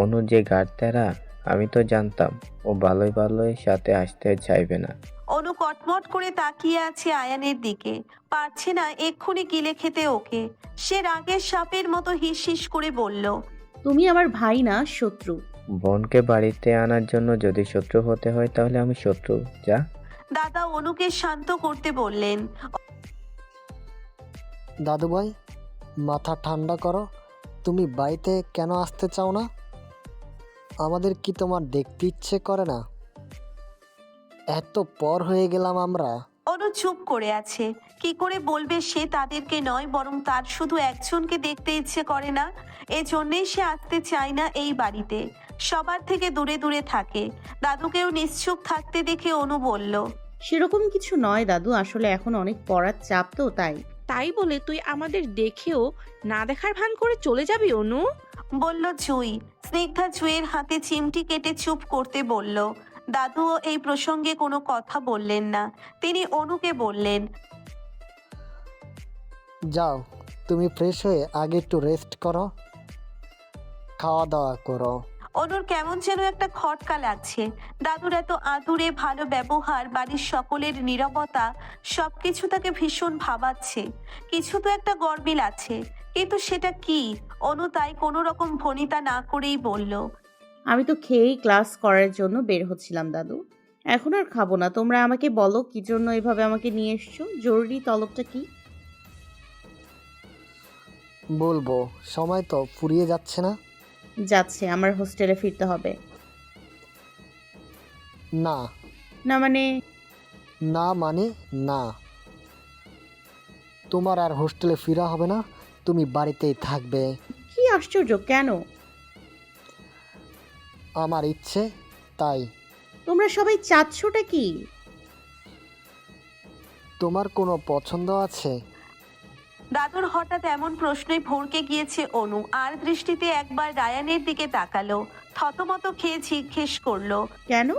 অনুর যে গাড়তেরা, আমি তো জানতাম ও ভালোই ভালোই সাথে আসতে চাইবে না। অনু কটমট করে তাকিয়ে আছে আয়ানের দিকে, পারছে না এক্ষুনি গিলে খেতে ওকে। সে রাগের সাপের মতো হিস হিস করে বলল। তুমি আমার ভাই না, শত্রু। বোনকে বাড়িতে আনার জন্য যদি শত্রু হতে হয় তাহলে আমি শত্রু, যা। দাদা অনুকে শান্ত করতে বললেন। দাদু ভাই, মাথা ঠান্ডা করো। তুমি বাড়িতে কেন আসতে চাও না? আমাদের কি তোমার দেখতে ইচ্ছে করে না? এত পর হয়ে গেলাম আমরা। অনু চুপ করে আছে। কি করে বলবে সে তাদেরকে নয়, বরং তার শুধু একজনকে দেখতে ইচ্ছে করে না। এজন্যই সে আসতে চায় না এই বাড়িতে, সবার থেকে দূরে দূরে থাকে। দাদুকেও নিশ্চুপ থাকতে দেখে অনু বলল। সেরকম কিছু নয় দাদু, আসলে এখন অনেক পড়ার চাপ তো তাই। তাই বলে তুই আমাদের দেখেও না দেখার ভান করে চলে যাবি অনু? বলল জুই। স্নিগ্ধা জুইয়ের হাতে চিমটি কেটে চুপ করতে বলল। দাদুও এই প্রসঙ্গে কোনো কথা বললেন না। তিনি অনুকে বললেন। যাও, তুমি ফ্রেশ হয়ে আগে একটু রেস্ট করো, খাওয়া দাওয়া করো। অনুর কেমন যেন একটা খটকা লাগছে। দাদুর এত আদুরে ভালো ব্যবহার, বাড়ির সকলের নীরবতা, সবকিছু তাকে ভীষণ ভাবাচ্ছে। কিছু তো একটা গরমিল আছে, কিন্তু সেটা কি? অনু তাই কোনো রকম ভনিতা না করেই বলল। আমি তো খেয়েই ক্লাস করার জন্য বের হচ্ছিলাম দাদু, এখন আর খাবো না। তোমরা আমাকে বলো কি জন্য এভাবে আমাকে নিয়ে এসছো, জরুরি তলবটা কি? বলবো, সময় তো ফুরিয়ে যাচ্ছে না? যাচ্ছে, আমার হোস্টেলে ফিরতে হবে। না। না মানে? না মানে না। তোমার আর হোস্টেলে ফিরা হবে না, তুমি বাড়িতেই থাকবে। কি আশ্চর্য, কেন? আমার ইচ্ছে তাই। তোমরা সবাই চাচ্ছোটা কি? তোমার কোনো পছন্দ আছে? দাদুর হঠাৎ এমন প্রশ্নে ভরকে গিয়েছে অনু। আর দৃষ্টিতে একবার রায়ানের দিকে তাকালো, থতমত খেয়ে জিজ্ঞেস করলো। কেন?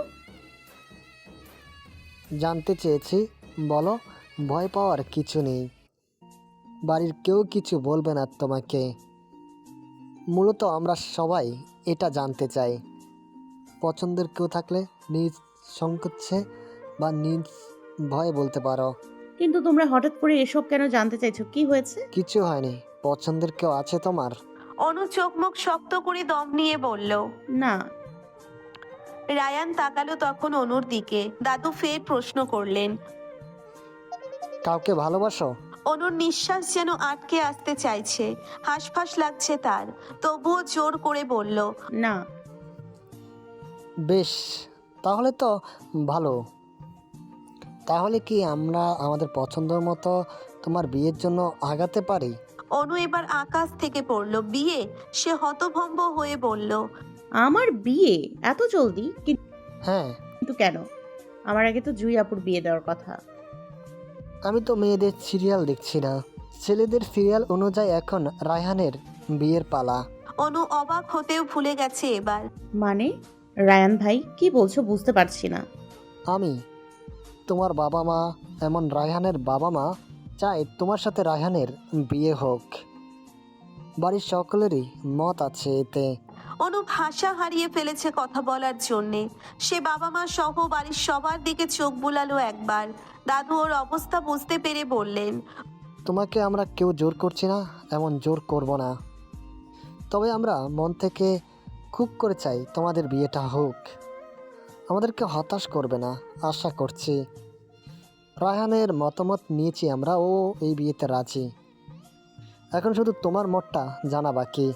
জানতে চেয়েছি, বলো। ভয় পাওয়ার কিছু নেই, বাড়ির কেউ কিছু বলবে না তোমাকে। মূলত আমরা সবাই এটা জানতে চাই। পছন্দের কেউ থাকলে নিজ সংকোচে বা নিজ ভয়ে বলতে পারো। কিন্তু তোমরা হঠাৎ করে এসব কেন জানতে চাইছো? কি হয়েছে? কিছু হয়নি। পছন্দের কেউ আছে তোমার? অনু চোখ মুখ শক্ত করে দম নিয়ে বলল। না। রায়ান তাকালো তখন অনুর দিকে। দাদু ফের প্রশ্ন করলেন। কাউকে ভালোবাসো? অনুর নিঃশ্বাস যেন আটকে আসতে চাইছে, হাঁসফাঁস লাগছে তার, তবুও জোর করে বলল। না। বেশ, তাহলে তো ভালো। তাহলে কি আমরা আমাদের পছন্দের মতো তোমার বিয়ের জন্য আগাতে পারি? অনু এবার আকাশ থেকে পড়ল। বিয়ে? সে হতভম্ব হয়ে বলল। আমার বিয়ে এত জলদি? হ্যাঁ। কিন্তু কেন? আমার আগে তো জুই আপুর বিয়ে দেওয়ার কথা। আমি তো মেয়েদের সিরিয়াল দেখছি না, ছেলেদের সিরিয়াল অনুযায়ী এখন রায়হানের বিয়ের পালা। অনু অবাক হতেও ভুলে গেছে এবার। মানে? রায়ান ভাই কি বলছো বুঝতে পারছি না। আমি, তোমার বাবা মা, এমন রায়হানের বাবা মা চাই তোমার সাথে রায়হানের বিয়ে হোক। বাড়ির সকলেরই মত আছে এতে। অনু ভাষা হারিয়ে ফেলেছে কথা বলার জন্যে। সে বাবা মা সহ বাড়ির সবার দিকে চোখ বুলালো একবার। দাদু ওর অবস্থা বুঝতে পেরে বললেন। তোমাকে আমরা কেউ জোর করছি না, এমন জোর করব না। তবে আমরা মন থেকে খুব করে চাই তোমাদের বিয়েটা হোক। আমাদেরকে হতাশ করবে না আশা করছি। রায়হানের মতামত নিয়েছি আমরা, ও এই বিয়েতে রাজি। এখন শুধু তোমার মতটা জানা বাকি।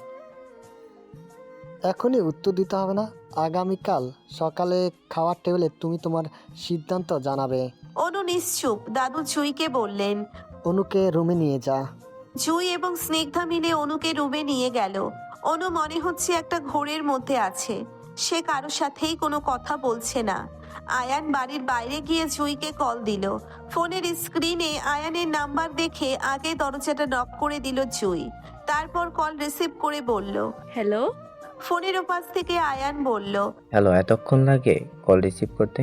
এখনই উত্তর দিতে হবে না, আগামীকাল সকালে খাওয়ার টেবিলে তুমি তোমার সিদ্ধান্ত জানাবে। অনু নিশ্চুপ। দাদু জুইকে বললেন। অনুকে রুমে নিয়ে যা। জুই এবং স্নিগ্ধা মিলে অনুকে রুমে নিয়ে গেল। অনু মনে হচ্ছে একটা ঘোরের মধ্যে আছে। সে কারোর সাথেই কোনো কথা বলছে না। আয়ান বাড়ির বাইরে গিয়ে জুইকে কল দিল। ফোনের স্ক্রিনে আয়ানের নাম্বার দেখে আগে দরজাটা নক করে দিল জুই। তারপর কল রিসিভ করে বলল, হ্যালো। ফোনের ওপাশ থেকে আয়ান বলল, হ্যালো, এতক্ষণ লাগে কল রিসিভ করতে?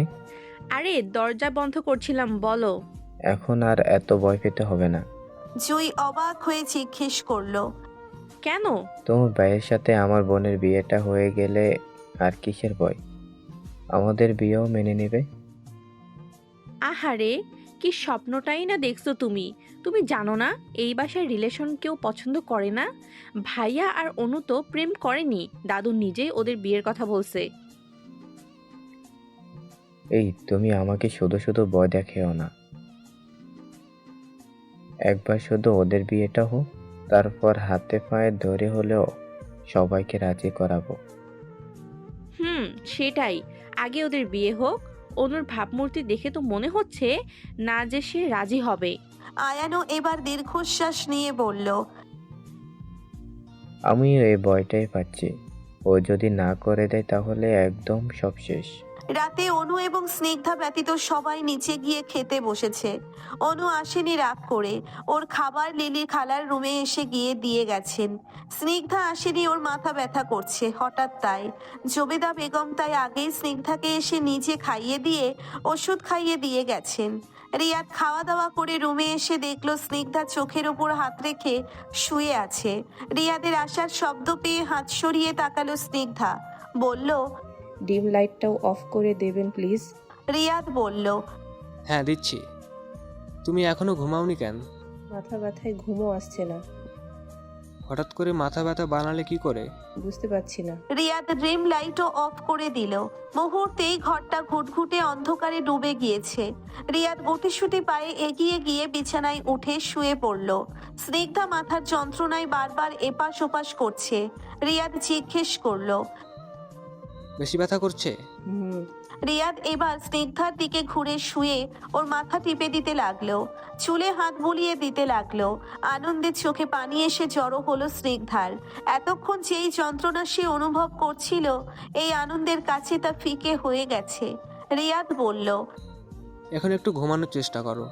আরে দরজা বন্ধ করছিলাম, বলো। এখন আর এত ভয় পেতে হবে না। জুই অবাক হয়ে জিজ্ঞেস করলো, কেন? তোমার ভাইয়ের সাথে আমার বোনের বিয়েটা হয়ে গেলে আর কিসের ভয়? আমাদের বিয়েও মেনে নেবে। আহারে, কি স্বপ্নটাই না দেখছো তুমি। তুমি জানো না এই বাসায় রিলেশন কেউ পছন্দ করে না। ভাইয়া আর অনু তো প্রেম করেনি, দাদু নিজেই ওদের বিয়ের কথা বলছে। এই তুমি আমাকে শুধু শুধু ভয় দেখাও না। একবার শুধু ওদের বিয়েটা হোক, তারপর হাতে পায়ে ধরে হলেও সবাইকে রাজি করাবো। সেটাই, আগে ওদের বিয়ে হোক। অনুর ভাবমূর্তি দেখে তো মনে হচ্ছে না যে সে রাজি হবে। আয়ানও এবার দীর্ঘশ্বাস নিয়ে বলল, আমিও এই ভয়টাই পাচ্ছি। ও যদি না করে দেয় তাহলে একদম সব শেষ। রাতে অনু এবং স্নিগ্ধা ব্যতীত সবাই নিচে গিয়ে খেতে বসেছে। অনু আসেনি রাগ করে, ওর খাবার লিলি খালার রুমে এসে গিয়ে দিয়ে গেছেন। স্নিগ্ধা আসেনি, ওর মাথা ব্যথা করছে হঠাৎ তাই। জবেদা বেগম তাই আগেই স্নিগ্ধাকে এসে নিজে খাইয়ে দিয়ে ওষুধ খাইয়ে দিয়ে গেছেন। রিয়াদ খাওয়া দাওয়া করে রুমে এসে দেখলো স্নিগ্ধা চোখের ওপর হাত রেখে শুয়ে আছে। রিয়াদের আসার শব্দ পেয়ে হাত সরিয়ে তাকালো স্নিগ্ধা, বলল, ডিম লাইটটাও অফ করে দেবেন প্লিজ। রিয়াদ বলল, হ্যাঁ দিচ্ছি। তুমি এখনো ঘুমাওনি কেন? মাথা ব্যথায় ঘুমও আসছে না। হঠাৎ করে মাথা ব্যথা বানালে কি করে? বুঝতে পারছি না। রিয়াদ ড্রিম লাইটও অফ করে দিল। মুহূর্তেই ঘরটা ঘুটঘুটে অন্ধকারে ডুবে গিয়েছে। রিয়াদ গুটিসুটি পায়ে এগিয়ে গিয়ে বিছানায় উঠে শুয়ে পড়ল। স্নিগ্ধা মাথার যন্ত্রণায় বারবার এপাশ ওপাশ করছে। রিয়াদ জিজ্ঞেস করলো, বেশি ব্যথা করছে? রিয়াদ এবার স্নিগ্ধার দিকে ঘুরে শুয়ে ওর মাথা টিপে দিতে লাগলো, চুলে হাত বুলিয়ে দিতে লাগলো। আনন্দে চোখে পানি এসে জড়ো হলো স্নিগ্ধার। এতক্ষণ যেই যন্ত্রণা সে অনুভব করছিল, এই আনন্দের কাছে তা ফিকে হয়ে গেছে। রিয়াদ বলল, এখন একটু ঘুমানোর চেষ্টা করো।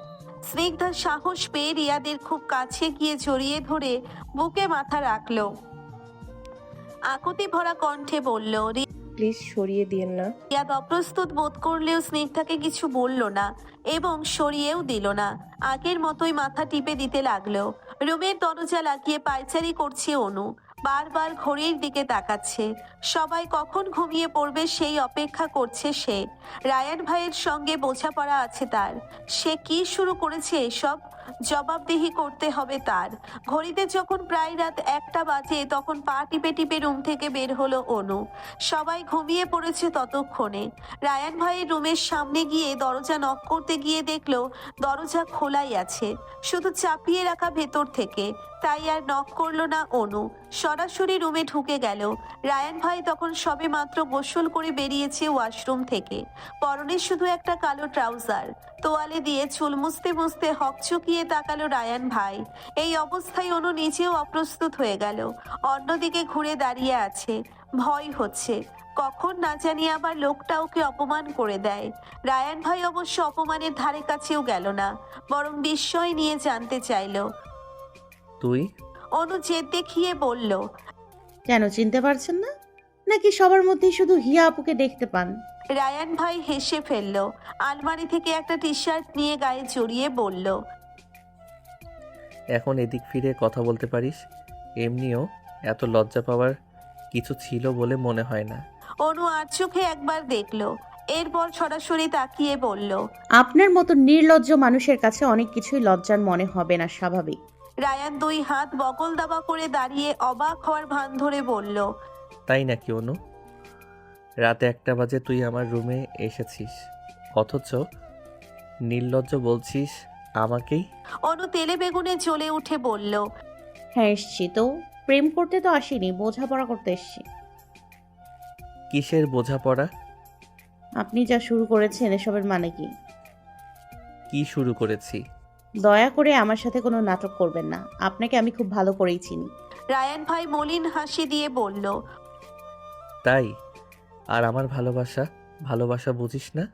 স্নিগ্ধার সাহস পেয়ে রিয়াদের খুব কাছে গিয়ে জড়িয়ে ধরে বুকে মাথা রাখলো। আকুতি ভরা কণ্ঠে বলল, প্লিজ সরিয়ে দিয়েন না। রিয়াদ অপ্রস্তুত বোধ করলেও স্নিগ্ধাকে কিছু বলল না এবং সরিয়েও দিল না। আগের মতোই মাথা টিপে দিতে লাগলো। রুমের দরজা লাগিয়ে পায়চারি করছে অনু, বারবার ঘড়ির দিকে তাকাচ্ছে। সবাই কখন ঘুমিয়ে পড়বে সেই অপেক্ষা করছে সে। রায়ান ভাইয়ের সঙ্গে বোঝাপড়া আছে তার। সে কি শুরু করেছে এসব, জবাবদিহি করতে হবে তার। ঘড়িতে যখন প্রায় রাত 1টা বাজে তখন পা টিপে টিপে রুম থেকে বের হলো অনু। সবাই ঘুমিয়ে পড়েছে ততক্ষণে। রায়ান ভাইয়ের রুমের সামনে গিয়ে দরজা নক করতে গিয়ে দেখলো দরজা খোলাই আছে, শুধু চাপিয়ে রাখা ভেতর থেকে। তাই আর নক করলো না অনু, সরাসরি রুমে ঢুকে গেল। রায়ান ভাই তখন সবে মাত্র গোসল করে বেরিয়েছে ওয়াশরুম থেকে। পরনে শুধু একটা কালো ট্রাউজার। তোয়ালে দিয়ে চুল মুছতে মুছতে হকচকিয়ে তাকালো রায়ান ভাই। এই অবস্থায় অনু নিজেও অপ্রস্তুত হয়ে গেল। অন্যদিকে ঘুরে দাঁড়িয়ে আছে, ভয় হচ্ছে কখন না জানি আবার লোকটা ওকে অপমান করে দেয়। রায়ান ভাই অবশ্য অপমানের ধারে কাছেও গেল না, বরং বিস্ময় নিয়ে জানতে চাইল। তুই? অনু জেদ দেখিয়ে বলল, কেন চিনতে পারছেন না, নাকি সবার মধ্যেই শুধু হিয়া আপুকে দেখতে পান? রায়ান ভাই হেসে ফেলল। আলমারি থেকে একটা টি শার্ট নিয়ে গায়ে জড়িয়ে বলল, এখন এদিক ফিরে কথা বলতে পারিস। এমনিও এত লজ্জা পাওয়ার কিছু ছিল বলে মনে হয় না। অনু আর চোখে একবার দেখলো, এরপর সরাসরি তাকিয়ে বলল, আপনার মতো নির্লজ্জ মানুষের কাছে অনেক কিছুই লজ্জার মনে হবে না, স্বাভাবিক। রায়ান 2 হাত বগল দাবা করে দাঁড়িয়ে অবাক হওয়ার ভান ধরে বলল, তাই নাকি অনু? রাতে 1টা বাজে তুই আমার রুমে এসেছিস, অথচ নির্লজ্জ বলছিস আমাকেই? অনু তেলে বেগুনে জ্বলে উঠে বলল, হ্যাঁ এসছি তো, প্রেম করতে তো আসিনি, বোঝাপড়া করতে এসছি। কিসের বোঝাপড়া? আপনি যা শুরু করেছেন এসবের মানে কি? কি শুরু করেছি? দয়া করে আমার সাথে কোনো নাটক করবেন না। আপনাকে আমি খুব ভালো করেই চিনি। রায়ান ভাই মলিন হাসি দিয়ে বলল, তাই? আর আমার ভালোবাসা ভালোবাসা বুঝিস না?